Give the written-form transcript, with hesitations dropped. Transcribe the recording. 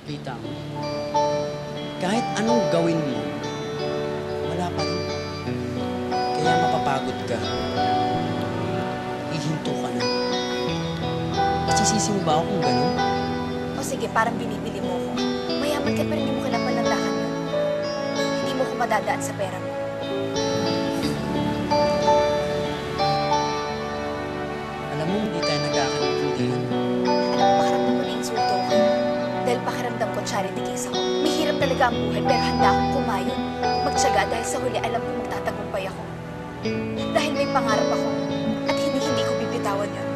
Kita mo, kahit anong gawin mo, wala pa rin. Kaya mapapagod ka. Ihinto ka na. Masisisi mo ba ako kung ganun? O sige, parang binibili mo ko. Mayaman ka pero hindi mo kailangan ng lakan yun. Hindi mo ko madadaan sa pera mo. Alam mo, hindi tayo nagkakaintindihan. Alam mo, pakiramdam ko na insulto ko. Dahil pakiramdam ko charity case ako. Mahirap talaga ang buhay pero handa akong kumayon. Magtyaga dahil sa huli alam ko magtatagumpay ako. Dahil may pangarap ako. At hindi ko bibitawan yun.